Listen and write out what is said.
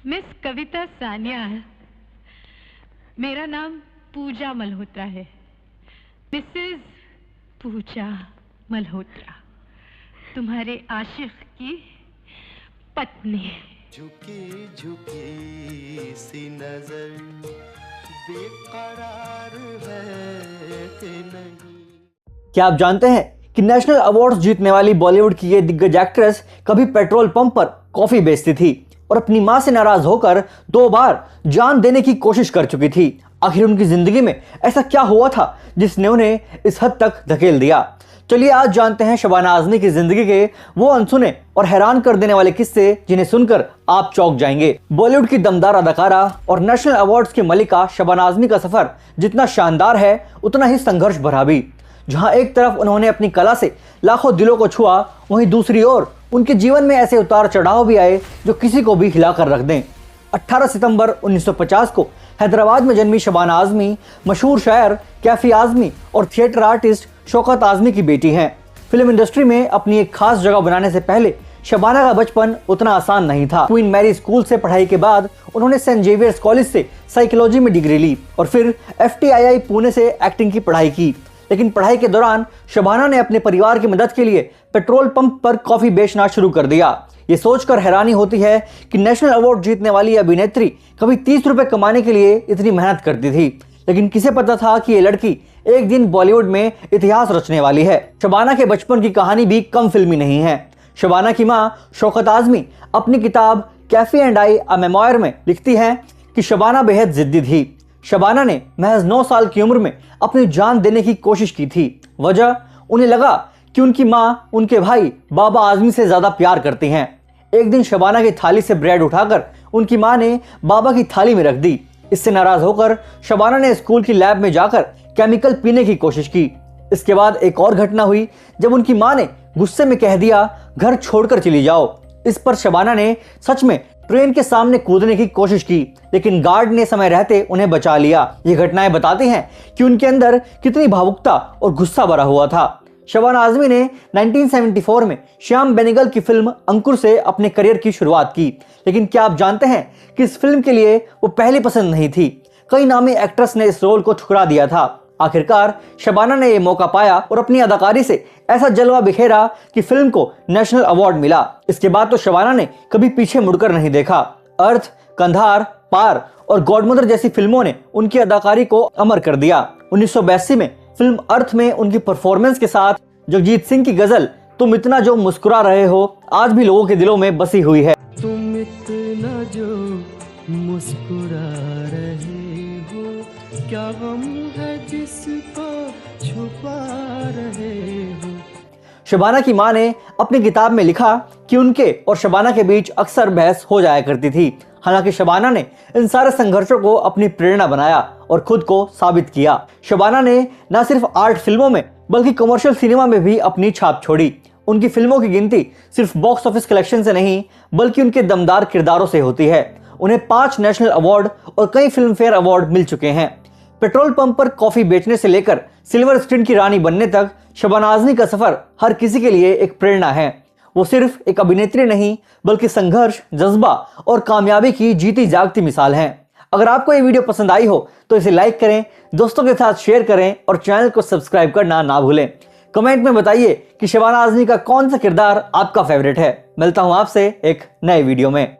Miss कविता सानिया, मेरा नाम पूजा मल्होत्रा है। मिसेस पूजा मल्होत्रा, तुम्हारे आशिक की पत्नी। झुकी झुकी सी नजर बेकरार है कि नहीं। क्या आप जानते हैं कि नेशनल अवार्ड्स जीतने वाली बॉलीवुड की ये दिग्गज एक्ट्रेस कभी पेट्रोल पंप पर कॉफी बेचती थी और अपनी मां से नाराज होकर 2 बार जान देने की कोशिश कर चुकी थी। आखिर उनकी जिंदगी में ऐसा क्या हुआ था जिसने उन्हें इस हद तक धकेल दिया? चलिए आज जानते हैं शबाना आजमी की जिंदगी के वो अनसुने और हैरान कर देने वाले किस्से जिन्हें सुनकर आप चौंक जाएंगे। बॉलीवुड की दमदार अदाकारा और नेशनल अवार्ड्स की मलिका शबाना आजमी का सफर जितना शानदार है उतना ही संघर्ष भरा भी। जहां एक तरफ उन्होंने अपनी कला से लाखों दिलों को छुआ, वहीं दूसरी ओर उनके जीवन में ऐसे उतार चढ़ाव भी आए जो किसी को भी हिलाकर रख दें। 18 सितंबर 1950 को हैदराबाद में जन्मी शबाना आजमी मशहूर शायर कैफी आजमी और थिएटर आर्टिस्ट शौकत आजमी की बेटी हैं। फिल्म इंडस्ट्री में अपनी एक खास जगह बनाने से पहले शबाना का बचपन उतना आसान नहीं था। क्वीन मैरी स्कूल से पढ़ाई के बाद उन्होंने सेंट जेवियर्स कॉलेज से साइकोलॉजी में डिग्री ली और फिर FTII पुणे से एक्टिंग की पढ़ाई की। लेकिन पढ़ाई के दौरान शबाना ने अपने परिवार की मदद के लिए पेट्रोल पंप पर कॉफी बेचना शुरू कर दिया। ये सोचकर हैरानी होती है कि नेशनल अवार्ड जीतने वाली अभिनेत्री कभी 30 रुपए कमाने के लिए इतनी मेहनत करती थी। लेकिन किसे पता था कि ये लड़की एक दिन बॉलीवुड में इतिहास रचने वाली है। शबाना के बचपन की कहानी भी कम फिल्मी नहीं है। शबाना की मां शौकत आजमी अपनी किताब Kaifi and I a memoir में लिखती हैं कि शबाना बेहद जिद्दी थी। शबाना ने महज 9 साल की उम्र में अपनी जान देने की कोशिश की थी। वजह, उन्हें लगा कि उनकी मां उनके भाई बाबा आजमी से ज्यादा प्यार करती हैं। एक दिन शबाना की थाली से ब्रेड उठाकर उनकी मां ने बाबा की थाली में रख दी। इससे नाराज होकर शबाना ने स्कूल की लैब में जाकर केमिकल पीने की कोशिश की। इसके बाद एक और घटना हुई जब उनकी मां ने गुस्से में कह दिया, घर छोड़कर चली जाओ। इस पर शबाना ने सच में ट्रेन के सामने कूदने की कोशिश की, लेकिन गार्ड ने समय रहते उन्हें बचा लिया। ये घटनाएं बताती हैं कि उनके अंदर कितनी भावुकता और गुस्सा भरा हुआ था। शबाना आजमी ने 1974 में श्याम बेनेगल की फिल्म अंकुर से अपने करियर की शुरुआत की। लेकिन क्या आप जानते हैं कि इस फिल्म के लिए वो पहली पसंद नहीं थी। कई नामी एक्ट्रेस ने इस रोल को ठुकरा दिया था। आखिरकार शबाना ने यह मौका पाया और अपनी अदाकारी से ऐसा जलवा बिखेरा कि फिल्म को नेशनल अवार्ड मिला। इसके बाद तो शबाना ने कभी पीछे मुड़कर नहीं देखा। अर्थ, कंधार, पार और गॉडमदर जैसी फिल्मों ने उनकी अदाकारी को अमर कर दिया। 1982 में फिल्म अर्थ में उनकी परफॉर्मेंस के साथ जगजीत सिंह की गजल तुम इतना जो मुस्कुरा रहे हो आज भी लोगों के दिलों में बसी हुई है। तुम इतना जो मुस्कुरा रहे हो, क्या गम है जिसको छुपा रहे हो। शबाना की मां ने अपनी किताब में लिखा कि उनके और शबाना के बीच अक्सर बहस हो जाया करती थी। हालांकि शबाना ने इन सारे संघर्षों को अपनी प्रेरणा बनाया और खुद को साबित किया। शबाना ने न सिर्फ आर्ट फिल्मों में बल्कि कमर्शियल सिनेमा में भी अपनी छाप छोड़ी। उनकी फिल्मों की गिनती सिर्फ बॉक्स ऑफिस कलेक्शन से नहीं बल्कि उनके दमदार किरदारों से होती है। उन्हें 5 नेशनल अवार्ड और कई फिल्म फेयर अवार्ड मिल चुके हैं। पेट्रोल पंप पर कॉफी बेचने से लेकर सिल्वर स्क्रीन की रानी बनने तक शबाना आजमी का सफर हर किसी के लिए एक प्रेरणा है। वो सिर्फ एक अभिनेत्री नहीं बल्कि संघर्ष, जज्बा और कामयाबी की जीती जागती मिसाल हैं। अगर आपको ये वीडियो पसंद आई हो तो इसे लाइक करें, दोस्तों के साथ शेयर करें और चैनल को सब्सक्राइब करना ना भूलें। कमेंट में बताइए कि शबाना आजमी का कौन सा किरदार आपका फेवरेट है। मिलता हूं आपसे एक नए वीडियो में।